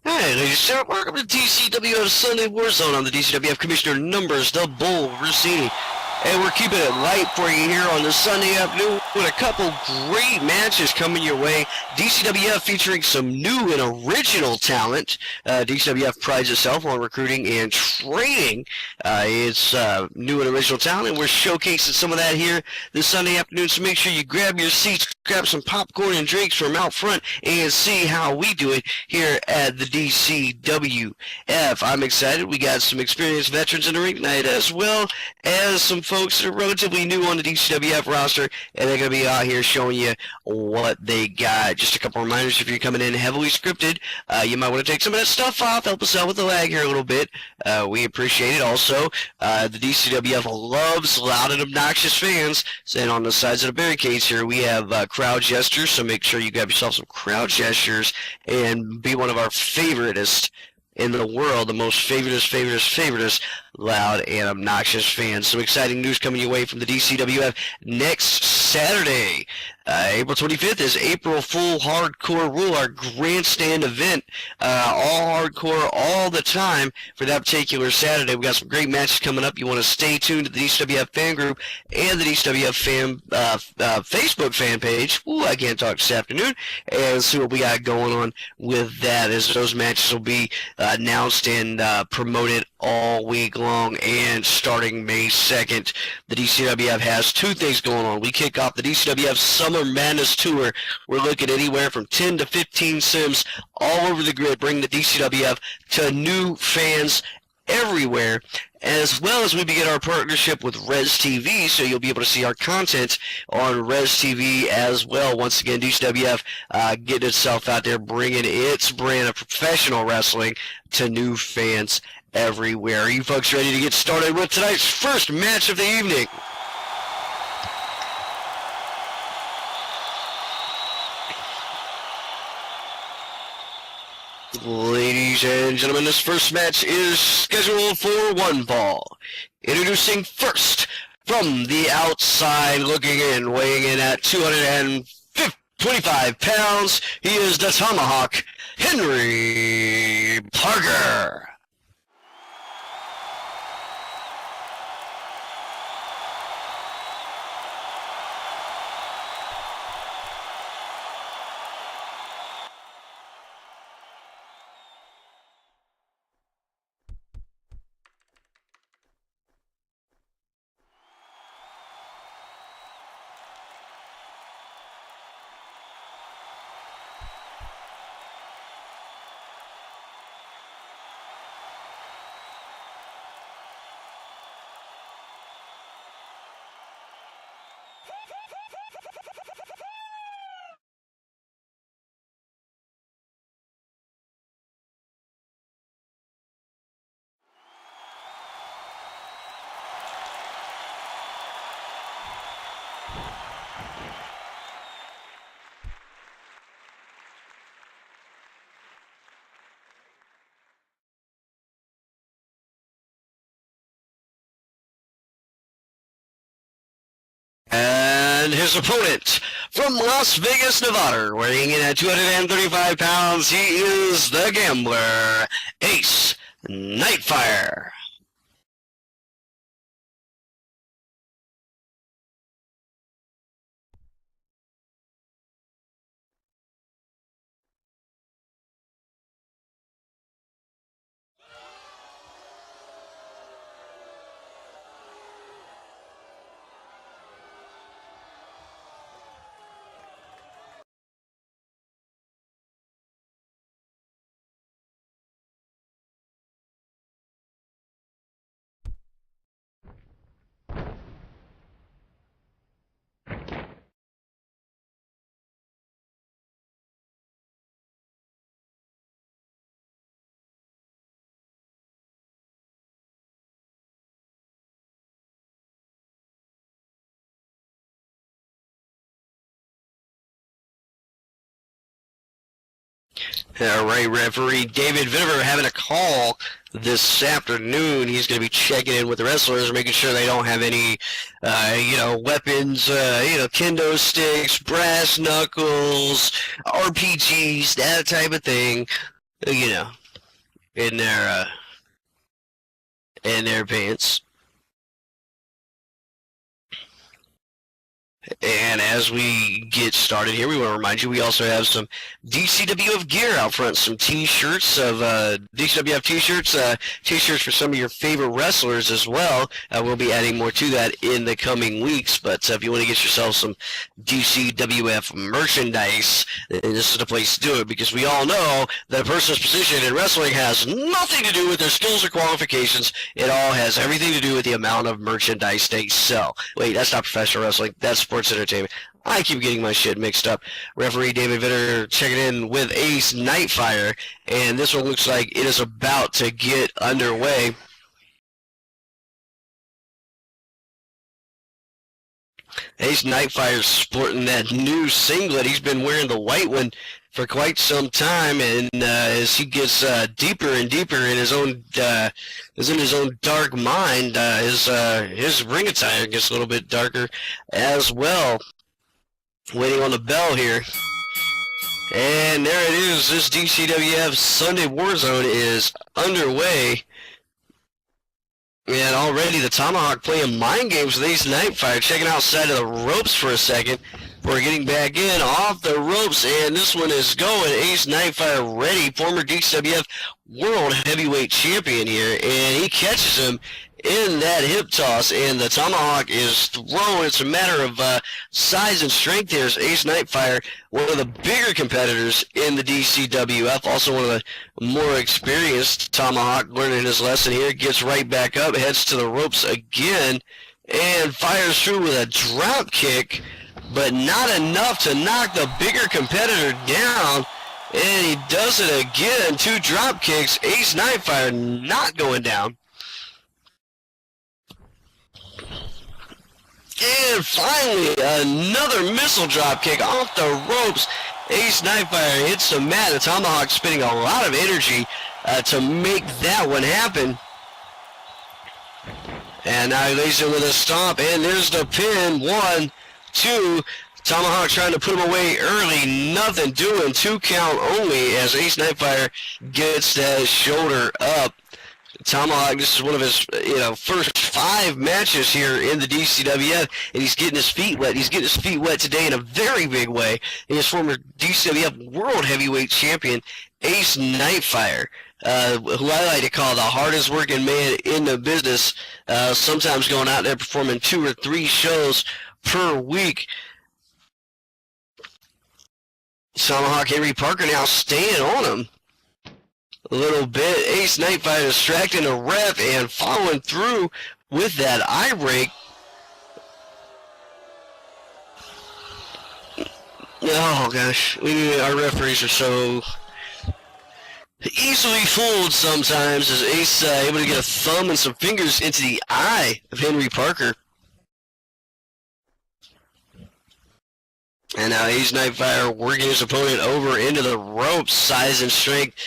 Hey, ladies and gentlemen, welcome to DCWF Sunday Warzone. I'm the DCWF Commissioner Numbers, the Bull Rossini. And we're keeping it light for you here on the Sunday afternoon with a couple great matches coming your way. DCWF featuring some new and original talent. DCWF prides itself on recruiting and training its new and original talent, and we're showcasing some of that here this Sunday afternoon. So make sure you grab your seats, grab some popcorn and drinks from out front, and see how we do it here at the DCWF. I'm excited. We got some experienced veterans in the ring tonight, as well as some folks that are relatively new on the DCWF roster, and they're going to be out here showing you what they got. Just a couple reminders: if you're coming in heavily scripted, you might want to take some of that stuff off, help us out with the lag here a little bit. We appreciate it. Also, the DCWF loves loud and obnoxious fans, and on the sides of the barricades here, we have crowd gestures, so make sure you grab yourself some crowd gestures and be one of our favoritist in the world, the most favoritist loud and obnoxious fans. Some exciting news coming your way from the DCWF next Saturday. April 25th is April Full Hardcore Rule, our grandstand event, all hardcore all the time for that particular Saturday. We got some great matches coming up. You want to stay tuned to the DCWF fan group and the DCWF fan Facebook fan page. Ooh, I can't talk this afternoon. And see what we got going on with that, as those matches will be announced and promoted all week long. And starting May 2nd, the DCWF has two things going on. We kick off the DCWF Summer Madness Tour. We're looking anywhere from 10 to 15 sims all over the grid, bring the DCWF to new fans everywhere, as well as we begin our partnership with Res TV, so you'll be able to see our content on Res TV as well. Once again, DCWF getting itself out there, bringing its brand of professional wrestling to new fans everywhere. Are you folks ready to get started with tonight's first match of the evening? Ladies and gentlemen, this first match is scheduled for one fall. Introducing first, from the outside looking in, weighing in at 225 pounds, he is the Tomahawk, Henry Parker. And his opponent, from Las Vegas, Nevada, weighing in at 235 pounds, he is the Gambler, Ace Nightfire. All right, referee David Viver having a call this afternoon. He's going to be checking in with the wrestlers, making sure they don't have any, weapons, kendo sticks, brass knuckles, RPGs, that type of thing. you know, in their pants. And as we get started here, we want to remind you we also have some DCWF gear out front, some t-shirts of DCWF t-shirts, t-shirts for some of your favorite wrestlers as well. We'll be adding more to that in the coming weeks, but if you want to get yourself some DCWF merchandise, this is the place to do it, because we all know that a person's position in wrestling has nothing to do with their skills or qualifications. It all has everything to do with the amount of merchandise they sell. Wait, that's not professional wrestling. That's sports entertainment. I keep getting my shit mixed up. Referee David Vitter checking in with Ace Nightfire, and this one looks like it is about to get underway. Ace Nightfire's sporting that new singlet. He's been wearing the white one for quite some time, and as he gets deeper and deeper in his own dark mind, his ring attire gets a little bit darker as well. Waiting on the bell here, and there it is. This DCWF Sunday Warzone is underway, and already the Tomahawk playing mind games with Ace Nightfire, checking outside of the ropes for a second. We're getting back in off the ropes, and this one is going. Ace Nightfire ready, former DCWF World Heavyweight Champion here, and he catches him in that hip toss, and the Tomahawk is thrown. It's a matter of size and strength here. Ace Nightfire, one of the bigger competitors in the DCWF, also one of the more experienced. Tomahawk learning his lesson here, gets right back up, heads to the ropes again, and fires through with a drop kick, but not enough to knock the bigger competitor down, and he does it again. 2 drop kicks. Ace Nightfire not going down. And finally, another missile drop kick off the ropes. Ace Nightfire hits the mat. The Tomahawk spending a lot of energy to make that one happen. And now he lays in with a stomp, and there's the pin. 1, 2. Tomahawk trying to put him away early. Nothing doing. 2 count only as Ace Nightfire gets that shoulder up. Tomahawk, this is one of his first 5 matches here in the DCWF, and he's getting his feet wet. He's getting his feet wet today in a very big way. He is former DCWF World Heavyweight Champion Ace Nightfire, who I like to call the hardest working man in the business, sometimes going out there performing 2 or 3 shows per week. Tomahawk Henry Parker now staying on him a little bit. Ace Nightfire distracting the ref and following through with that eye break. Oh gosh, our referees are so easily fooled sometimes, as Ace able to get a thumb and some fingers into the eye of Henry Parker. And now Ace Nightfire working his opponent over into the ropes. Size and strength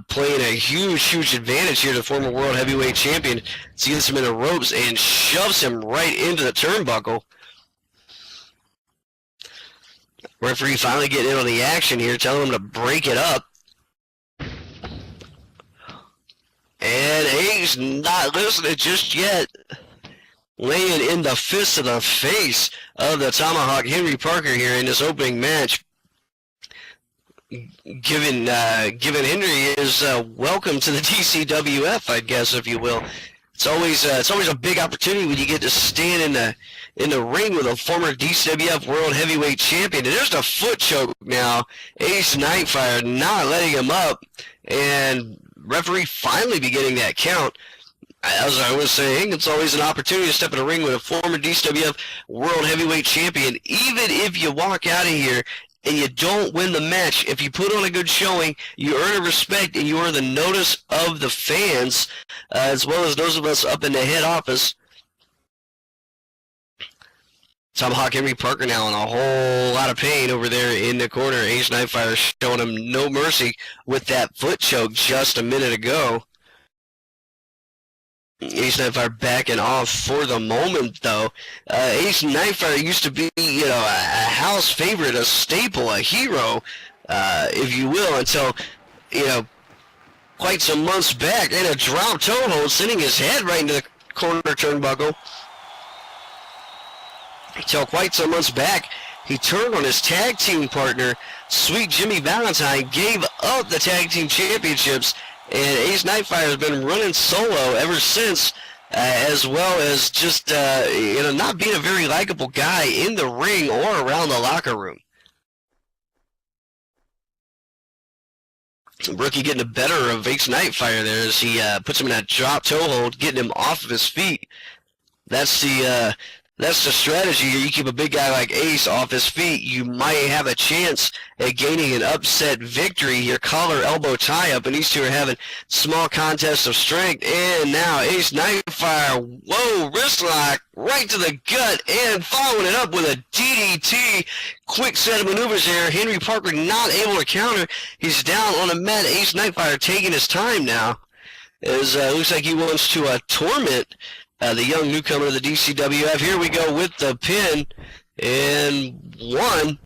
playing a huge advantage here to the former World Heavyweight Champion. So he gets him in the ropes and shoves him right into the turnbuckle. Referee finally getting in on the action here, telling him to break it up. And Ace not listening just yet. Laying in the fist of the face of the Tomahawk Henry Parker here in this opening match. Given Henry is welcome to the DCWF, I guess, if you will. It's always a big opportunity when you get to stand in the ring with a former DCWF World Heavyweight Champion. And there's the foot choke now. Ace Nightfire not letting him up, and referee finally beginning that count. As I was saying, it's always an opportunity to step in a ring with a former DCWF World Heavyweight Champion. Even if you walk out of here and you don't win the match, if you put on a good showing, you earn a respect and you earn the notice of the fans, as well as those of us up in the head office. Tomahawk Henry Parker now in a whole lot of pain over there in the corner. Ace Nightfire showing him no mercy with that foot choke just a minute ago. Ace Nightfire backing off for the moment, though. Ace Nightfire used to be, a house favorite, a staple, a hero, if you will, until, quite some months back, and a drop toe hold, sending his head right into the corner turnbuckle. Till quite some months back, he turned on his tag team partner, Sweet Jimmy Valentine, gave up the tag team championships, and Ace Nightfire has been running solo ever since, as well as just not being a very likable guy in the ring or around the locker room. Rookie getting the better of Ace Nightfire there as he puts him in that drop toe hold, getting him off of his feet. That's the strategy. You keep a big guy like Ace off his feet, you might have a chance at gaining an upset victory. Your collar elbow tie-up, and these two are having small contests of strength. And now Ace Nightfire, whoa, wrist lock right to the gut, and following it up with a DDT. Quick set of maneuvers there. Henry Parker not able to counter. He's down on the mat. Ace Nightfire taking his time now. As looks like he wants to torment the young newcomer to the DCWF. Here we go with the pin. And 1,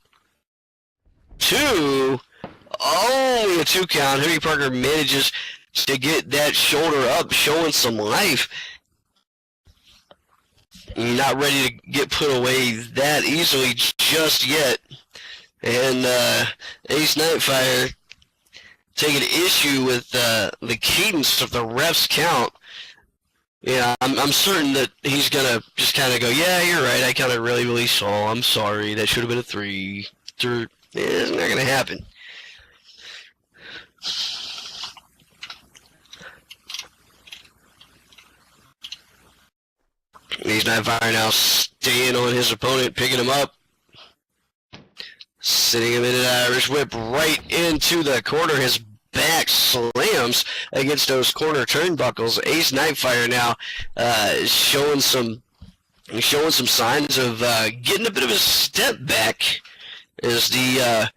2, only a 2 count. Henry Parker manages to get that shoulder up, showing some life. Not ready to get put away that easily just yet. And Ace Nightfire taking issue with the cadence of the ref's count. Yeah, I'm certain that he's going to just kind of go, yeah, you're right, I kind of really saw, I'm sorry, that should have been a 3. It's not going to happen. He's Nightfire now staying on his opponent, picking him up, sitting him in an Irish whip right into the corner. His back slams against those corner turnbuckles. Ace Nightfire now showing some signs of getting a bit of a step back as the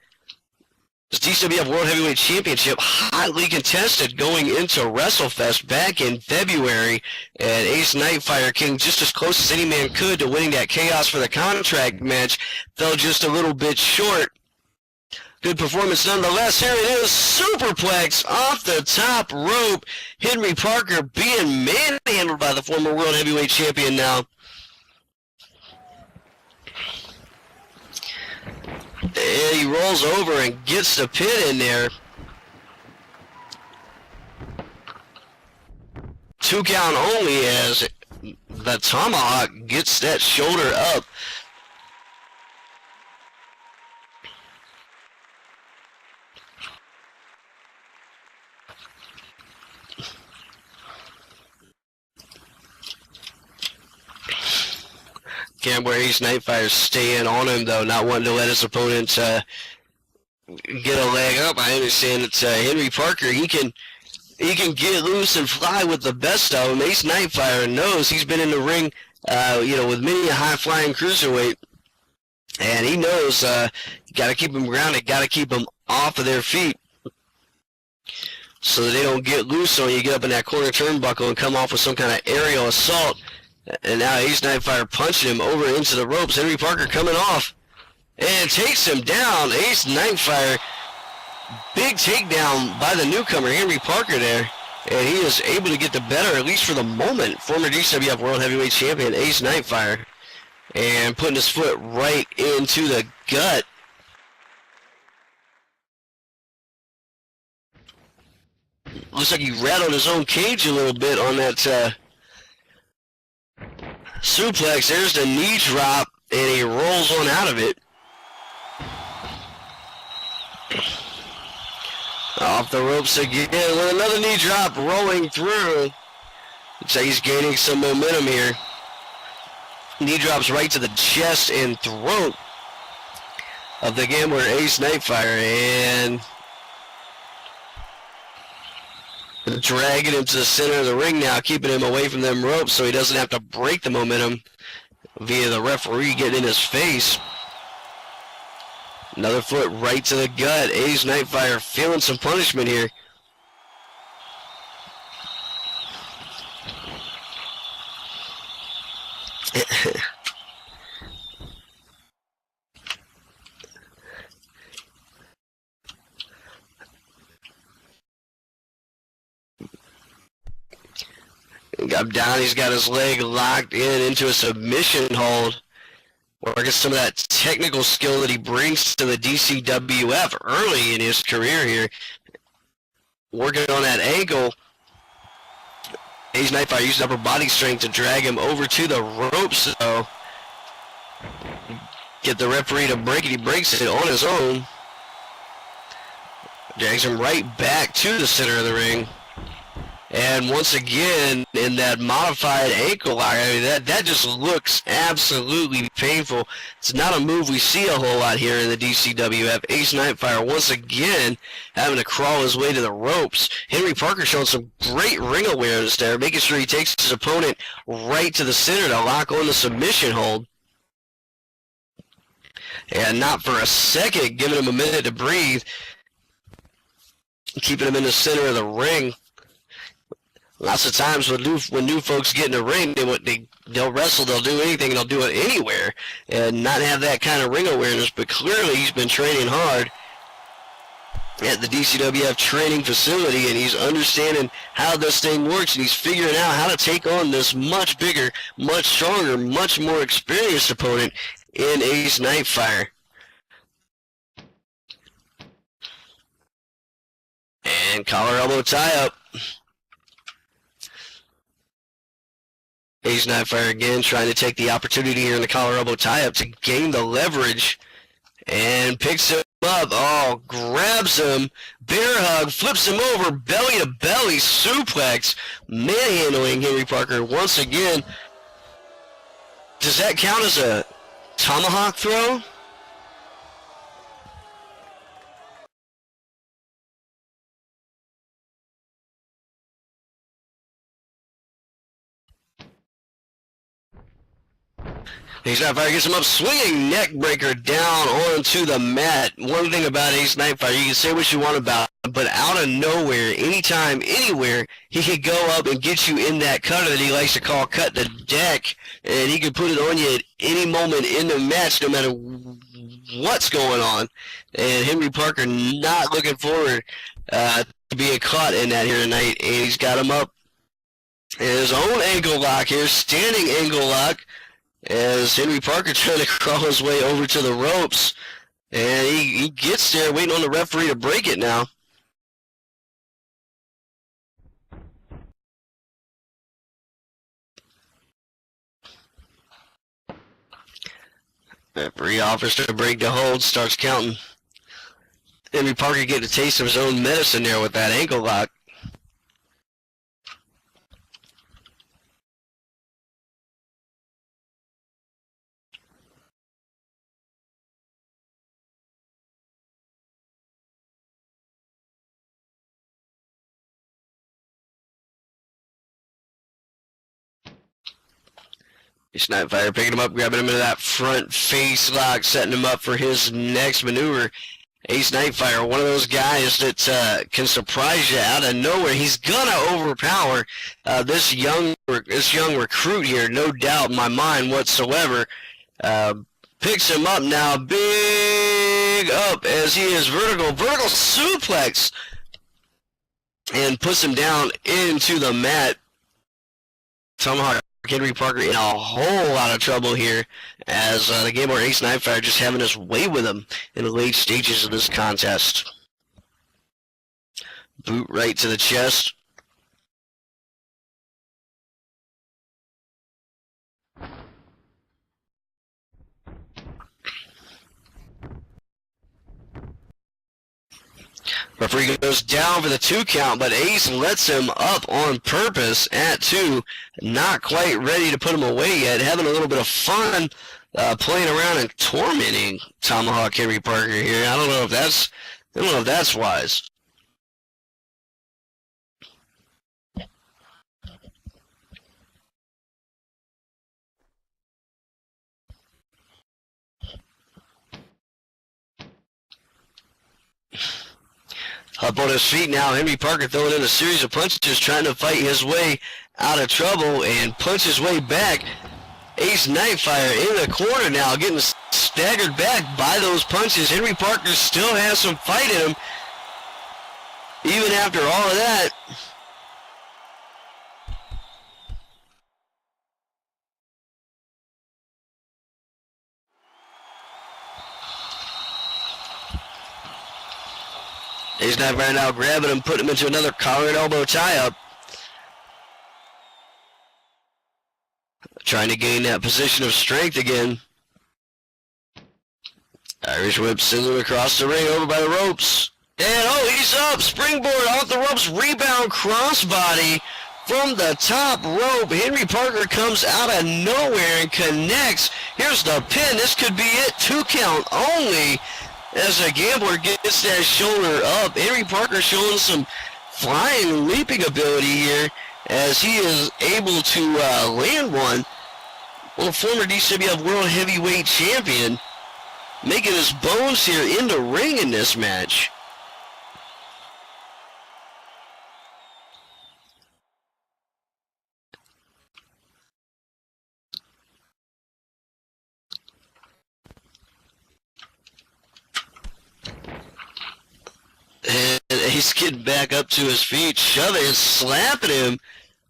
DCWF World Heavyweight Championship hotly contested going into WrestleFest back in February, and Ace Nightfire came just as close as any man could to winning that Chaos for the Contract match. Fell just a little bit short. Good performance nonetheless. Here it is, superplex off the top rope. Henry Parker being manhandled by the former World Heavyweight Champion now. And he rolls over and gets the pin in there. 2 count only as the tomahawk gets that shoulder up. Can't where Ace Nightfire staying on him though, not wanting to let his opponent get a leg up. I understand that Henry Parker, he can get loose and fly with the best of them. Ace Nightfire knows he's been in the ring, with many a high-flying cruiserweight, and he knows you got to keep them grounded, got to keep them off of their feet, so that they don't get loose on you, get up in that corner turnbuckle and come off with some kind of aerial assault. And now Ace Nightfire punching him over into the ropes. Henry Parker coming off and takes him down. Ace Nightfire, big takedown by the newcomer Henry Parker there, and he is able to get the better, at least for the moment, former DCWF World Heavyweight Champion Ace Nightfire, and putting his foot right into the gut. Looks like he rattled his own cage a little bit on that suplex. There's the knee drop, and he rolls on out of it. Off the ropes again with another knee drop rolling through. Looks like he's gaining some momentum here. Knee drops right to the chest and throat of the gambler Ace Nightfire, and dragging him to the center of the ring now, keeping him away from them ropes so he doesn't have to break the momentum via the referee getting in his face. Another foot right to the gut. Ace Nightfire feeling some punishment here. Up, down, he's got his leg locked into a submission hold. Working some of that technical skill that he brings to the DCWF early in his career here. Working on that ankle. Ace Nightfire used upper body strength to drag him over to the ropes, though. Get the referee to break it. He breaks it on his own. Drags him right back to the center of the ring. And once again, in that modified ankle lock, I mean, that just looks absolutely painful. It's not a move we see a whole lot here in the DCWF. Ace Nightfire once again having to crawl his way to the ropes. Henry Parker showing some great ring awareness there, making sure he takes his opponent right to the center to lock on the submission hold. And not for a second giving him a minute to breathe. Keeping him in the center of the ring. Lots of times when new folks get in the ring, they'll wrestle, they'll do anything, they'll do it anywhere, and not have that kind of ring awareness. But clearly he's been training hard at the DCWF training facility, and he's understanding how this thing works, and he's figuring out how to take on this much bigger, much stronger, much more experienced opponent in Ace Nightfire. And collar elbow tie up. Ace Nightfire again trying to take the opportunity here in the collar elbow tie-up to gain the leverage, and picks him up. Oh, grabs him, bear hug, flips him over, belly to belly suplex, manhandling Henry Parker once again. Does that count as a tomahawk throw? Ace Nightfire gets him up, swinging neck breaker down onto the mat. One thing about Ace Nightfire, you can say what you want about him, but out of nowhere, anytime, anywhere, he could go up and get you in that cutter that he likes to call cut the deck, and he could put it on you at any moment in the match, no matter what's going on. And Henry Parker not looking forward to being caught in that here tonight, and he's got him up in his own ankle lock here, standing ankle lock, as Henry Parker trying to crawl his way over to the ropes. And he gets there waiting on the referee to break it now. Referee offers to break the hold, starts counting. Henry Parker getting a taste of his own medicine there with that ankle lock. Ace Nightfire picking him up, grabbing him into that front face lock, setting him up for his next maneuver. Ace Nightfire, one of those guys that can surprise you out of nowhere. He's gonna overpower this young recruit here, no doubt in my mind whatsoever. Picks him up now, big up as he is vertical suplex, and puts him down into the mat. Tomahawk Henry Parker in a whole lot of trouble here, as the Game Over Ace Nightfire just having his way with him in the late stages of this contest. Boot right to the chest. Referee goes down for the 2 count, but Ace lets him up on purpose at 2. Not quite ready to put him away yet. Having a little bit of fun playing around and tormenting Tomahawk Henry Parker here. I don't know if that's wise. Up on his feet now, Henry Parker throwing in a series of punches, trying to fight his way out of trouble and punch his way back. Ace Nightfire in the corner now, getting staggered back by those punches. Henry Parker still has some fight in him, even after all of that. He's not right now grabbing him, putting him into another collar and elbow tie-up. Trying to gain that position of strength again. Irish whip sending him across the ring, over by the ropes. And he's up. Springboard off the ropes. Rebound crossbody from the top rope. Henry Parker comes out of nowhere and connects. Here's the pin. This could be it. 2 count only as a gambler gets that shoulder up. Henry Parker showing some flying, leaping ability here as he is able to land one. Well, a former DCWF World Heavyweight Champion making his bones here in the ring in this match. And he's getting back up to his feet, shoving and slapping him.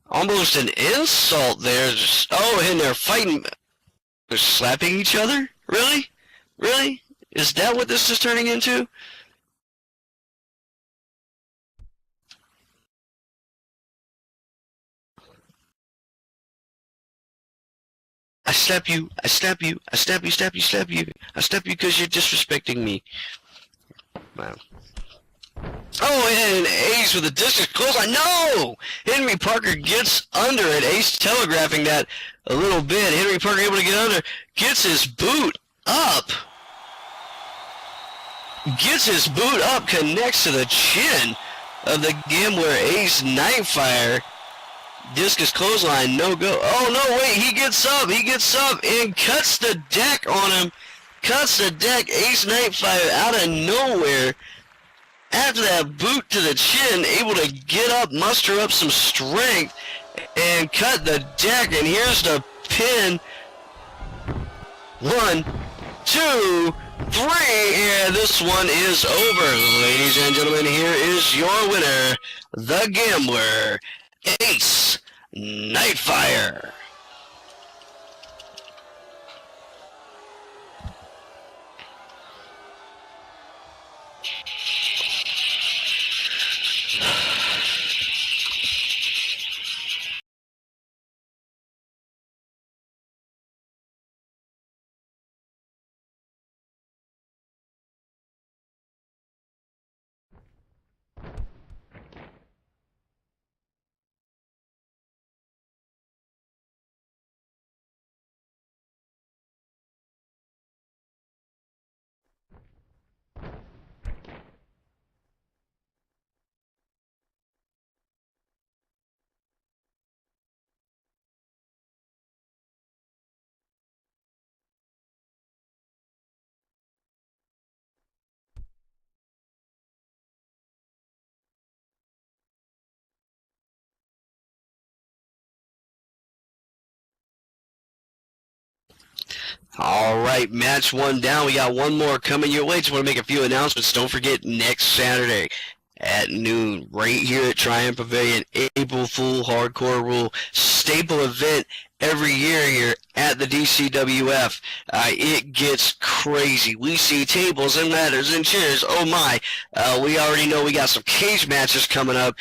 Almost an insult there. And they're fighting. They're slapping each other? Really? Really? Is that what this is turning into? I slap you, I slap you, I slap you, slap you, slap you. I slap you because you're disrespecting me. Wow. And Ace with a distance clothesline. No! Henry Parker gets under it. Ace telegraphing that a little bit. Henry Parker able to get under. Gets his boot up. Gets his boot up. Connects to the chin of the gambler Ace Nightfire. Discus clothesline. No go. Oh, no, wait. He gets up. He gets up and cuts the deck on him. Cuts the deck. Ace Nightfire out of nowhere. After that boot to the chin, able to get up, muster up some strength, and cut the deck. And here's the pin. 1, 2, 3, and this one is over. Ladies and gentlemen, here is your winner, the Gambler, Ace Nightfire. All right, match 1 down. We got one more coming your way. Just want to make a few announcements. Don't forget, next Saturday at noon, right here at Triumph Pavilion, April Fool Hardcore Rule staple event every year here at the DCWF. It gets crazy. We see tables and ladders and chairs. Oh my. We already know we got some cage matches coming up.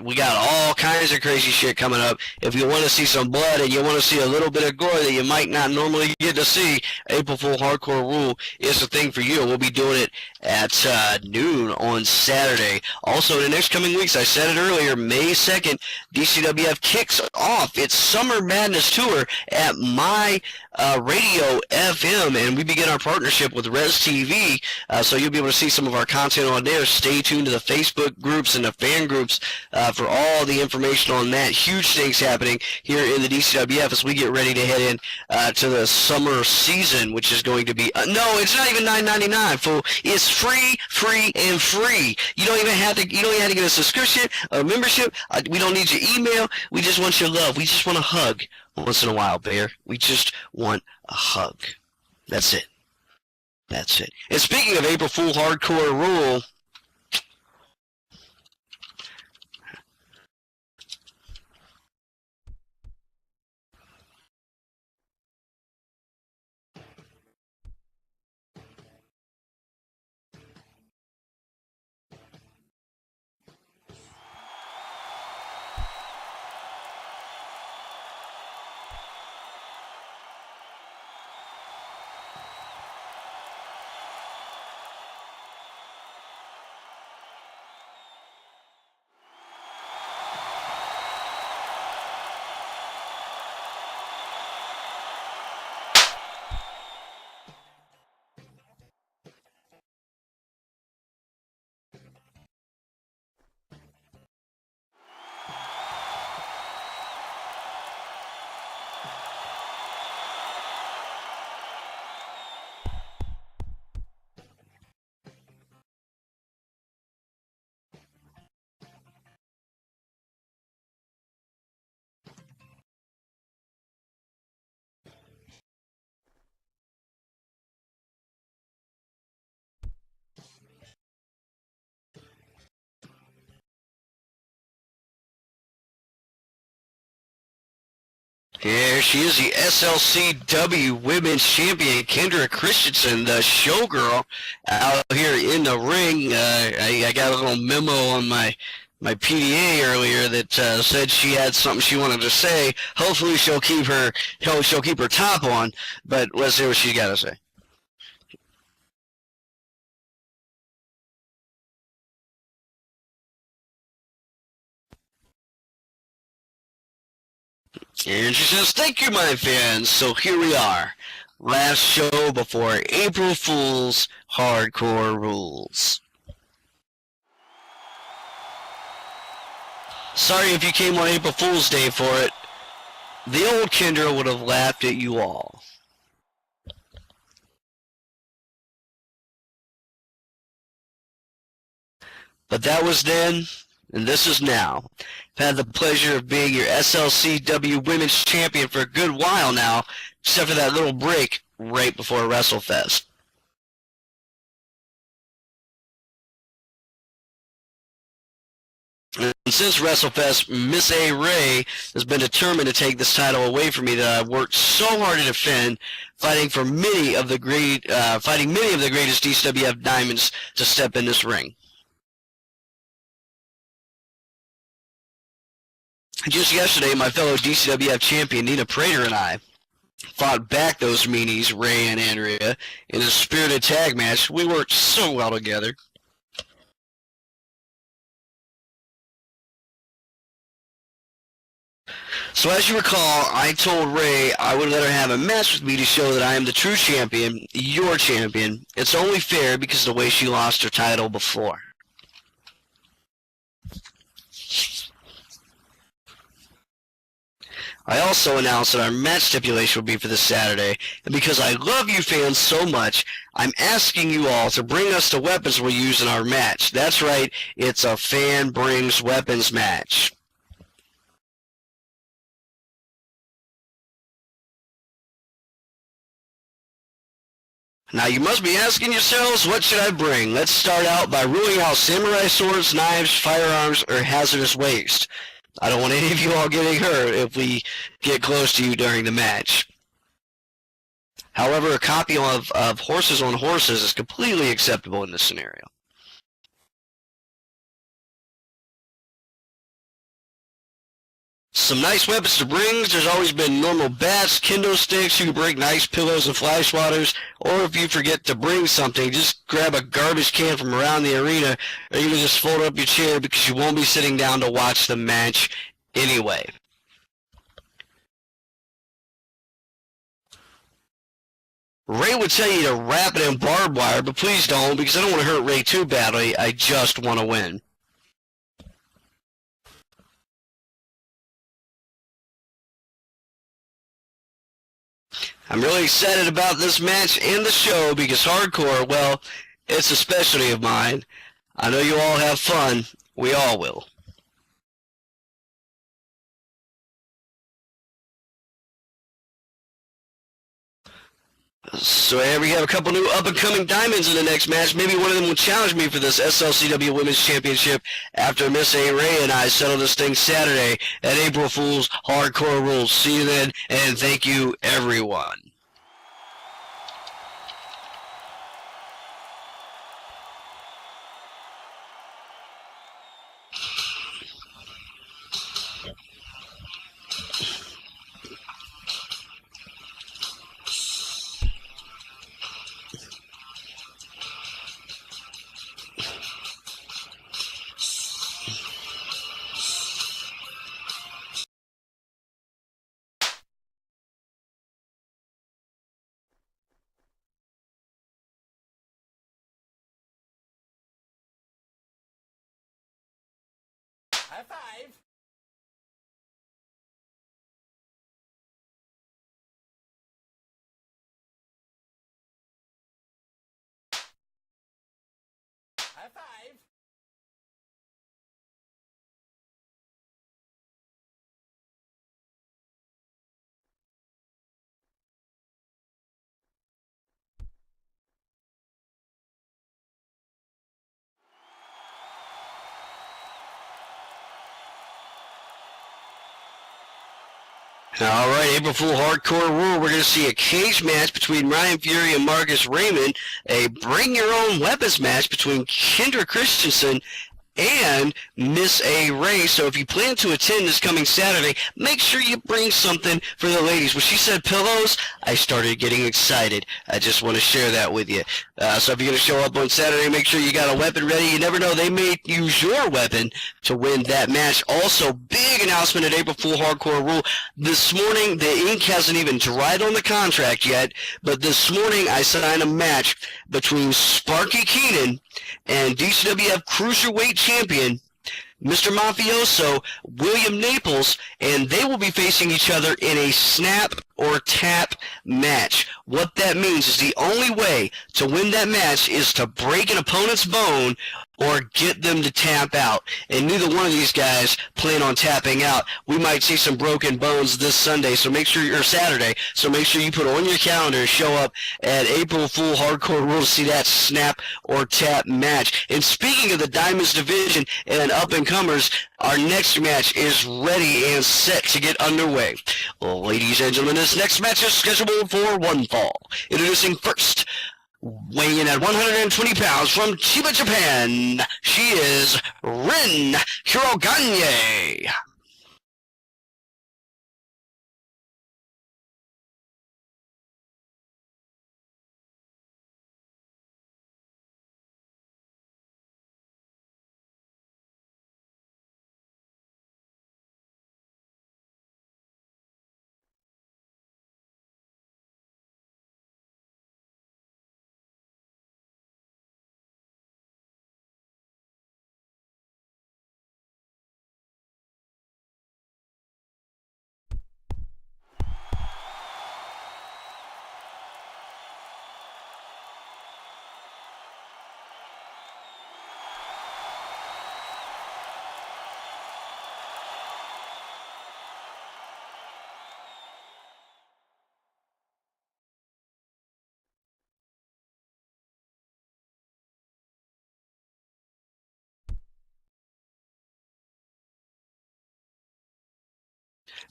We got all kinds of crazy shit coming up. If you want to see some blood and you want to see a little bit of gore that you might not normally get to see, April Fool Hardcore Rule is the thing for you. We'll be doing it at noon on Saturday. Also, in the next coming weeks, I said it earlier, May 2nd, DCWF kicks off its Summer Madness Tour at My Radio FM, and we begin our partnership with Res TV, so you'll be able to see some of our content on there. Stay tuned to the Facebook groups and the fan groups for all the information on that. Huge things happening here in the DCWF as we get ready to head in to the summer season, which is going to be no, it's not even $9.99, fool. It's free, and free. You don't even have to get a subscription or membership. We don't need your email. We just want your love. We just want a hug once in a while, Bear. We just want a hug. That's it. That's it. And speaking of April Fool Hardcore Rule, Here she is, the SLCW Women's Champion, Kendra Christensen, the showgirl, out here in the ring. I got a little memo on my PDA earlier that said she had something she wanted to say. Hopefully she'll keep her top on, but let's see what she's got to say. And she says, "Thank you, my fans. So here we are. Last show before April Fool's Hardcore Rules. Sorry if you came on April Fool's Day for it. The old Kendra would have laughed at you all. But that was then, and this is now. I've had the pleasure of being your SLCW Women's Champion for a good while now, except for that little break right before WrestleFest. And since WrestleFest, Miss A. Ray has been determined to take this title away from me that I've worked so hard to defend, fighting many of the greatest DCWF diamonds to step in this ring. Just yesterday, my fellow DCWF champion Nina Prater and I fought back those meanies, Ray and Andrea, in a spirited tag match. We worked so well together. So as you recall, I told Ray I would let her have a match with me to show that I am the true champion, your champion. It's only fair because of the way she lost her title before. I also announced that our match stipulation would be for this Saturday, and because I love you fans so much, I'm asking you all to bring us the weapons we'll use in our match. That's right, it's a fan brings weapons match. Now you must be asking yourselves, what should I bring? Let's start out by ruling out samurai swords, knives, firearms, or hazardous waste. I don't want any of you all getting hurt if we get close to you during the match. However, a copy of Horses on Horses is completely acceptable in this scenario. Some nice weapons to bring. There's always been normal bats, kendo sticks. You can bring nice pillows and fly swatters. Or if you forget to bring something, just grab a garbage can from around the arena, or you can just fold up your chair because you won't be sitting down to watch the match anyway. Ray would tell you to wrap it in barbed wire, but please don't, because I don't want to hurt Ray too badly. I just want to win. I'm really excited about this match and the show because hardcore, well, it's a specialty of mine. I know you all have fun. We all will. So here we have a couple new up-and-coming diamonds in the next match. Maybe one of them will challenge me for this SLCW Women's Championship after Miss A. Ray and I settle this thing Saturday at April Fool's Hardcore Rules. See you then, and thank you, everyone. High five. High five. All right, April Fool Hardcore Rule. We're going to see a cage match between Ryan Fury and Marcus Raymond, a Bring Your Own Weapons match between Kendra Christensen and Miss A. Ray. So if you plan to attend this coming Saturday, make sure you bring something for the ladies. When she said pillows, I started getting excited. I just want to share that with you. So if you're going to show up on Saturday, make sure you got a weapon ready. You never know, they may use your weapon to win that match. Also, big announcement at April Fool Hardcore Rule. This morning, the ink hasn't even dried on the contract yet, but this morning I signed a match between Sparky Keenan and DCWF Cruiserweight Champion Mr. Mafioso, William Naples, and they will be facing each other in a snap or tap match. What that means is the only way to win that match is to break an opponent's bone or get them to tap out. And neither one of these guys plan on tapping out. We might see some broken bones this Sunday, so make sure you're Saturday. So make sure you put on your calendar and show up at April Fool Hardcore Rule to see that snap or tap match. And speaking of the Diamonds division and up-and-comers, our next match is ready and set to get underway. Ladies and gentlemen, this next match is scheduled for one fall. Introducing first, weighing in at 120 pounds from Chiba, Japan, she is Rin Hirogane.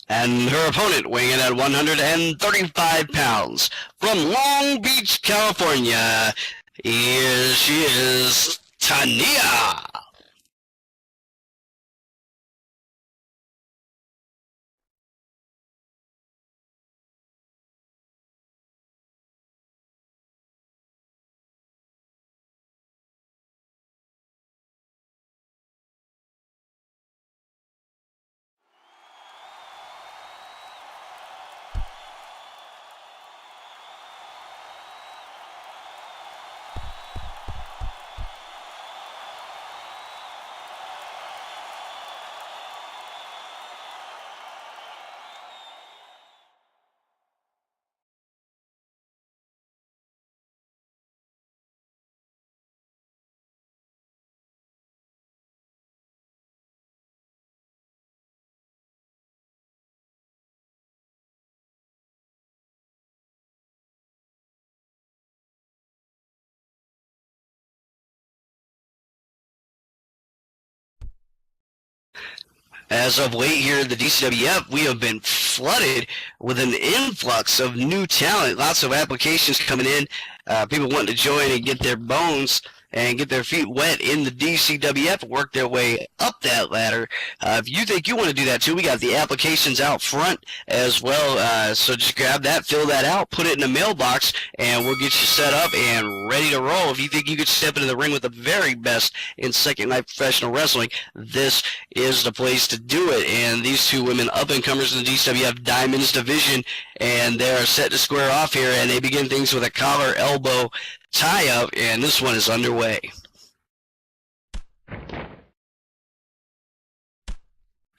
And her opponent, weighing in at 135 pounds, from Long Beach, California, here she is, Tania. As of late here in the DCWF, we have been flooded with an influx of new talent. Lots of applications coming in. People wanting to join and get their bones and get their feet wet in the DCWF, work their way up that ladder. If you think you want to do that too, we got the applications out front as well. So just grab that, fill that out, put it in a mailbox, and we'll get you set up and ready to roll. If you think you could step into the ring with the very best in Second Life Professional Wrestling, this is the place to do it. And these two women, up-and-comers in the DCWF Diamonds division, and they are set to square off here, and they begin things with a collar elbow tie-up, and this one is underway.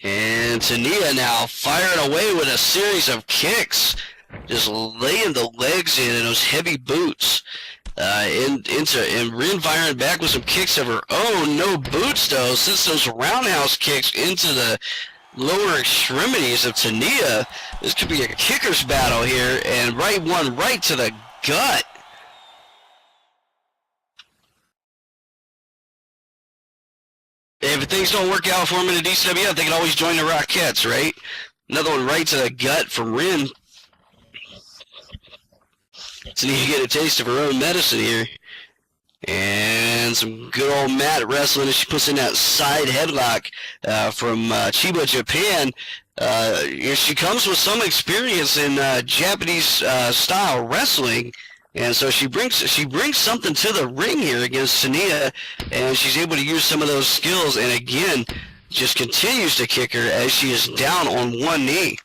And Tania now firing away with a series of kicks, just laying the legs in those heavy boots. And Rin firing back with some kicks of her own. No boots though, since those roundhouse kicks into the lower extremities of Tania. This could be a kicker's battle here, and one right to the gut. If things don't work out for them in the DCWF, they can always join the Rockettes, right? Another one right to the gut from Rin. Tania get a taste of her own medicine here. And some good old mat wrestling as she puts in that side headlock from Chiba, Japan. She comes with some experience in Japanese style wrestling, and so she brings something to the ring here against Tania, and she's able to use some of those skills, and again, just continues to kick her as she is down on one knee.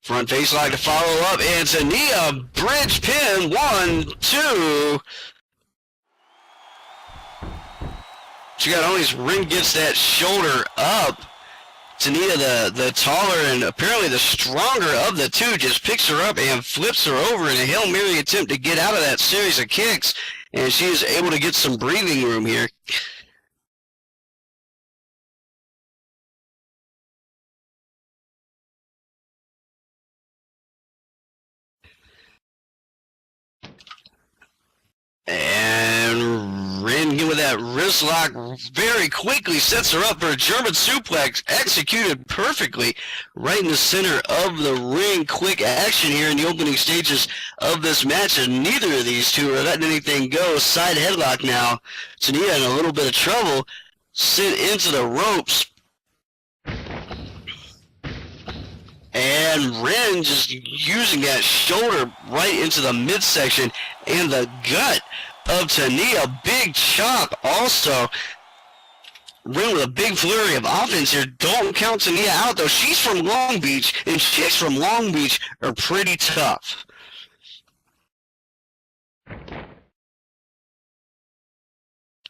Front face lock to follow up, and Tania bridge pin, 1, 2. She got only Rin gets that shoulder up. Tania, the taller and apparently the stronger of the two, just picks her up and flips her over in a Hail Mary attempt to get out of that series of kicks, and she is able to get some breathing room here. And Rin with that wrist lock very quickly sets her up for a German suplex executed perfectly right in the center of the ring. Quick action here in the opening stages of this match, and neither of these two are letting anything go. Side headlock now. Tania in a little bit of trouble. Sent into the ropes. And Rin just using that shoulder right into the midsection and the gut of Tania. Big chop also. Rin with a big flurry of offense here. Don't count Tania out, though. She's from Long Beach, and chicks from Long Beach are pretty tough.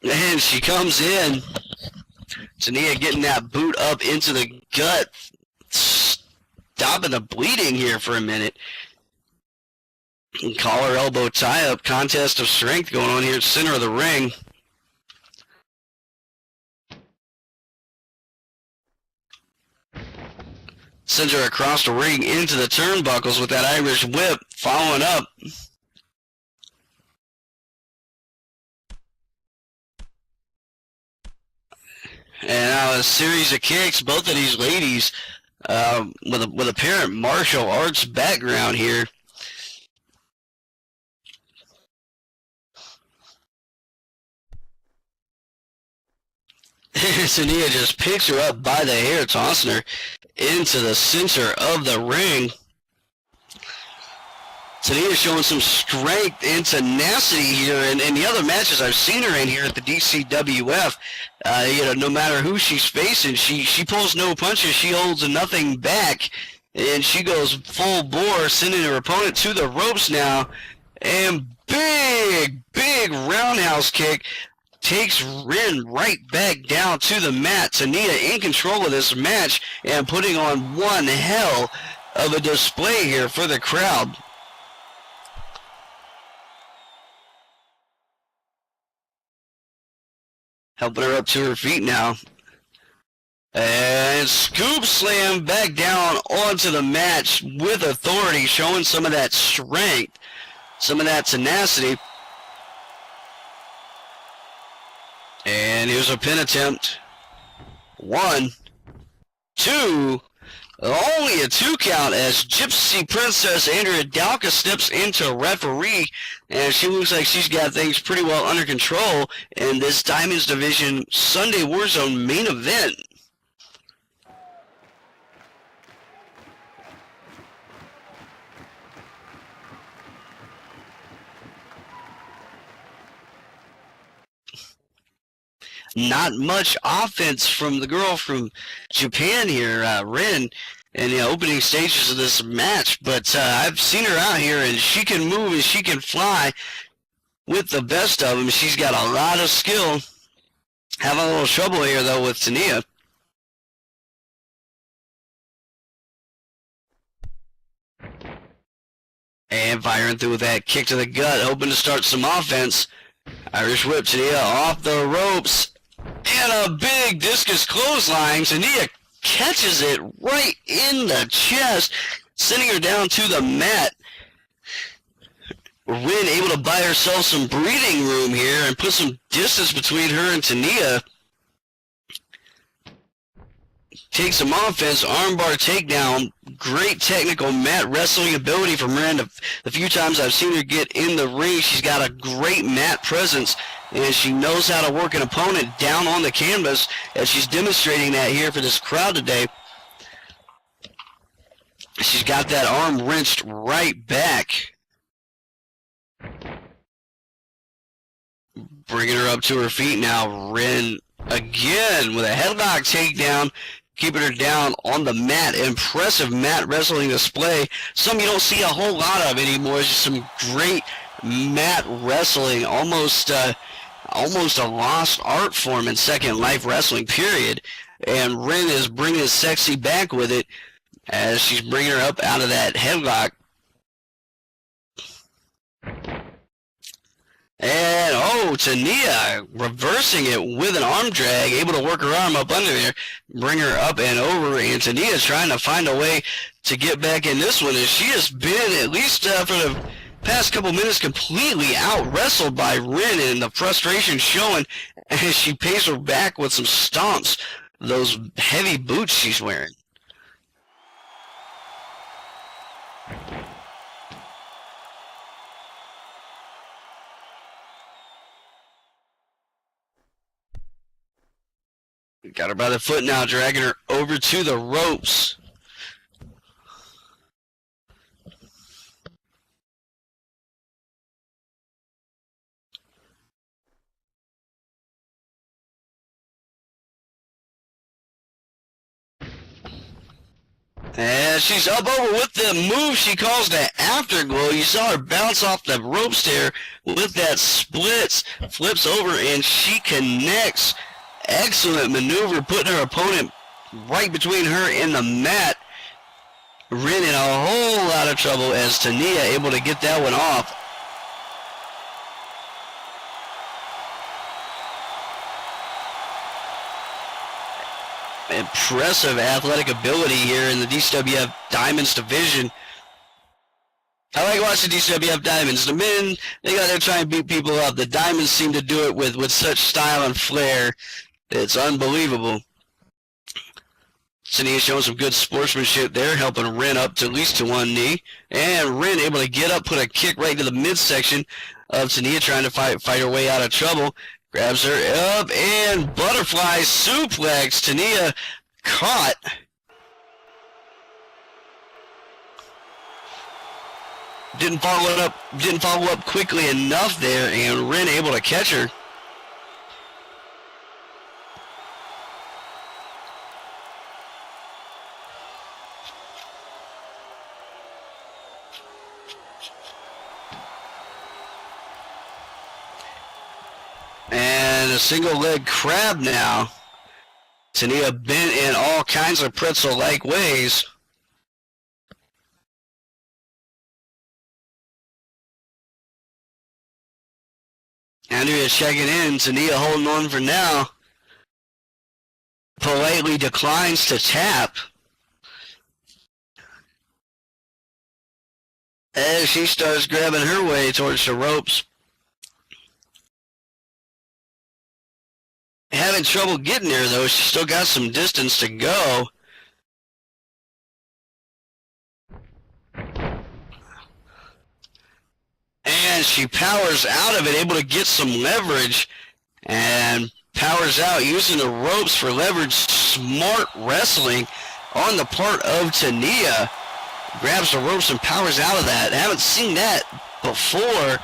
And she comes in. Tania getting that boot up into the gut. Stopping the bleeding here for a minute. Collar elbow tie-up, contest of strength going on here at the center of the ring. Sends her across the ring into the turnbuckles with that Irish whip, following up. And now a series of kicks, both of these ladies with apparent martial arts background here. Tania just picks her up by the hair, tossing her into the center of the ring. Tania showing some strength and tenacity here, and in the other matches I've seen her in here at the DCWF, no matter who she's facing, she pulls no punches, she holds nothing back, and she goes full bore, sending her opponent to the ropes now, and big roundhouse kick takes Rin right back down to the mat. Tania in control of this match and putting on one hell of a display here for the crowd. Helping her up to her feet now. And scoop slam back down onto the match with authority, showing some of that strength, some of that tenacity. And here's a pin attempt. 1, 2, only a 2 count as Gypsy Princess Andrea Dalka steps into referee, and she looks like she's got things pretty well under control in this Diamonds Division Sunday Warzone main event. Not much offense from the girl from Japan here, Rin, in the opening stages of this match, but I've seen her out here, and she can move and she can fly with the best of them. She's got a lot of skill. Having a little trouble here, though, with Tania. And firing through with that kick to the gut, hoping to start some offense. Irish whip, Tania off the ropes. And a big discus clothesline. Tania catches it right in the chest, sending her down to the mat. Rin able to buy herself some breathing room here and put some distance between her and Tania. Take some offense, armbar takedown, great technical mat wrestling ability from Miranda. The few times I've seen her get in the ring, she's got a great mat presence, and she knows how to work an opponent down on the canvas, as she's demonstrating that here for this crowd today. She's got that arm wrenched right back. Bringing her up to her feet now. Ren again with a headlock takedown, keeping her down on the mat. Impressive mat wrestling display. Some you don't see a whole lot of anymore. It's just some great mat wrestling. Almost a lost art form in Second Life wrestling, period. And Ren is bringing sexy back with it as she's bringing her up out of that headlock. And, Tania reversing it with an arm drag, able to work her arm up under there, bring her up and over, and Tania's trying to find a way to get back in this one, as she has been, at least for the past couple minutes, completely out-wrestled by Ren, and the frustration showing as she pays her back with some stomps, those heavy boots she's wearing. Got her by the foot now, dragging her over to the ropes. And she's up over with the move she calls the afterglow. You saw her bounce off the ropes there with that splits, flips over, and she connects. Excellent maneuver, putting her opponent right between her and the mat. Ren in a whole lot of trouble as Tania able to get that one off. Impressive athletic ability here in the DCWF Diamonds division. I like watching DCWF Diamonds. The men, they got there trying to beat people up. The Diamonds seem to do it with such style and flair. It's unbelievable. Tania showing some good sportsmanship there, helping Ren up to at least to one knee. And Ren able to get up, put a kick right to the midsection of Tania, trying to fight her way out of trouble. Grabs her up and butterfly suplex. Tania caught. Didn't follow up quickly enough there, and Ren able to catch her. And a single leg crab now. Tania bent in all kinds of pretzel-like ways. Andrea checking in. Tania holding on for now. Politely declines to tap as she starts grabbing her way towards the ropes. Having trouble getting there, though. She's still got some distance to go. And she powers out of it, able to get some leverage, and powers out using the ropes for leverage. Smart wrestling on the part of Tania. Grabs the ropes and powers out of that. Haven't seen that before.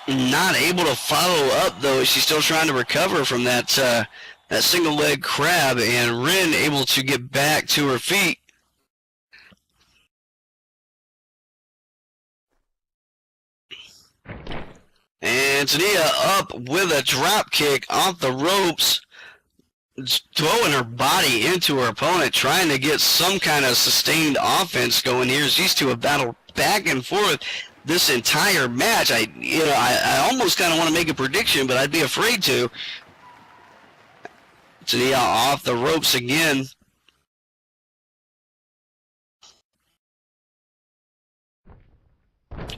Not able to follow up, though. She's still trying to recover from that single leg crab, and Ren able to get back to her feet. And Tania up with a drop kick off the ropes, throwing her body into her opponent, trying to get some kind of sustained offense going here. These two have battled back and forth this entire match. I almost kind of want to make a prediction, but I'd be afraid to. Tania off the ropes again.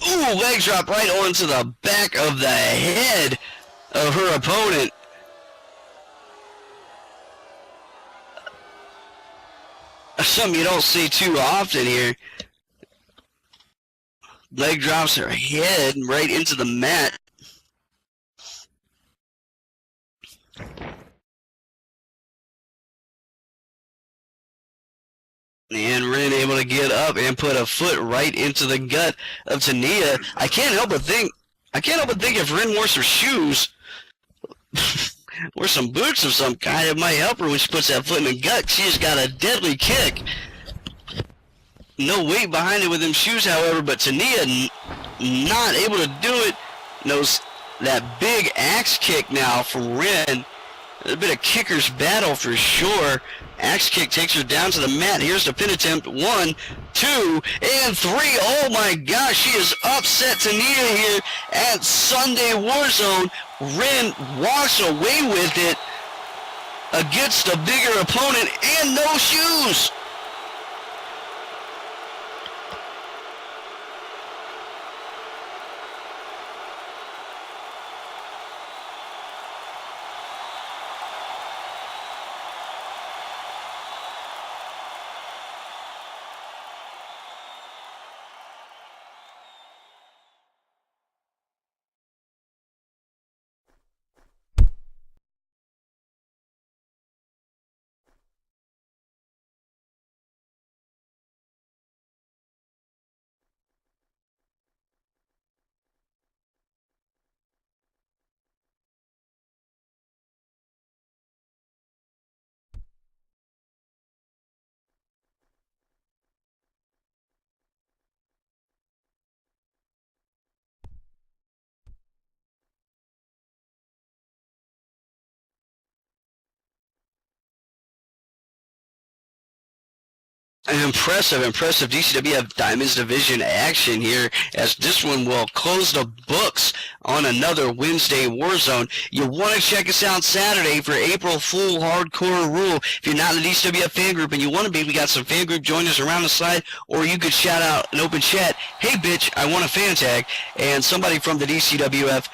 Ooh, leg drop right onto the back of the head of her opponent. something you don't see too often here. Leg drops her head right into the mat. And Ren able to get up and put a foot right into the gut of Tania. I can't help but think if Ren wore some shoes, or some boots of some kind, it might help her when she puts that foot in the gut. She's got a deadly kick. No weight behind it with them shoes, however, but Tania not able to do it. Knows that big axe kick now from Ren. A bit of kicker's battle for sure. Axe kick takes her down to the mat. Here's the pin attempt. 1, 2, and 3. Oh my gosh, she is upset Tania here at Sunday Warzone. Ren walks away with it against a bigger opponent and no shoes. Impressive DCWF Diamonds Division action here, as this one will close the books on another Wednesday Warzone. You want to check us out Saturday for April Fool Hardcore Rule. If you're not in the DCWF fan group and you want to be, we got some fan group joiners around the side, or you could shout out an open chat, hey bitch, I want a fan tag, and somebody from the DCWF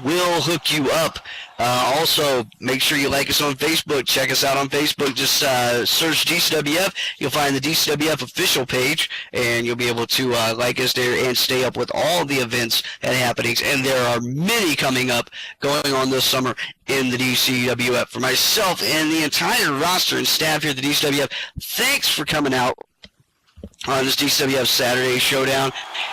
will hook you up. Also, make sure you like us on Facebook. Check us out on Facebook. Just search DCWF. You'll find the DCWF official page, and you'll be able to like us there and stay up with all the events and happenings. And there are many coming up going on this summer in the DCWF. For myself and the entire roster and staff here at the DCWF, thanks for coming out on this DCWF Saturday Showdown,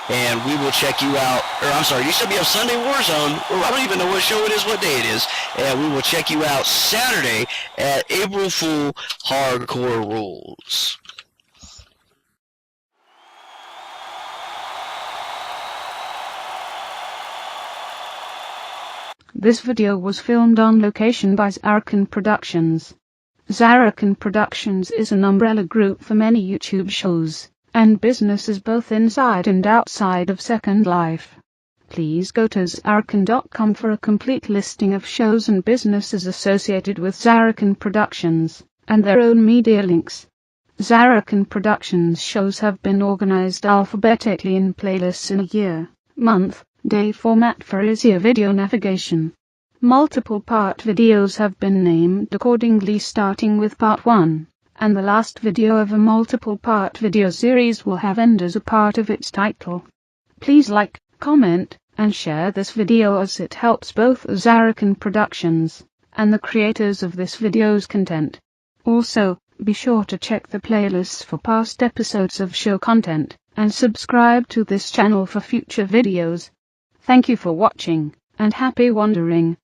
and we will check you out, DCWF Sunday Warzone, or I don't even know what show it is, what day it is, and we will check you out Saturday at April Fool Hardcore Rules. This video was filmed on location by Zarrakan Productions. Zarrakan Productions is an umbrella group for many YouTube shows and businesses both inside and outside of Second Life. Please go to Zarrakan.com for a complete listing of shows and businesses associated with Zarrakan Productions, and their own media links. Zarrakan Productions shows have been organized alphabetically in playlists in a year, month, day format for easier video navigation. Multiple part videos have been named accordingly, starting with part 1. And the last video of a multiple part video series will have end as a part of its title. Please like, comment, and share this video, as it helps both Zarrakan Productions and the creators of this video's content. Also, be sure to check the playlists for past episodes of show content, and subscribe to this channel for future videos. Thank you for watching, and happy wandering.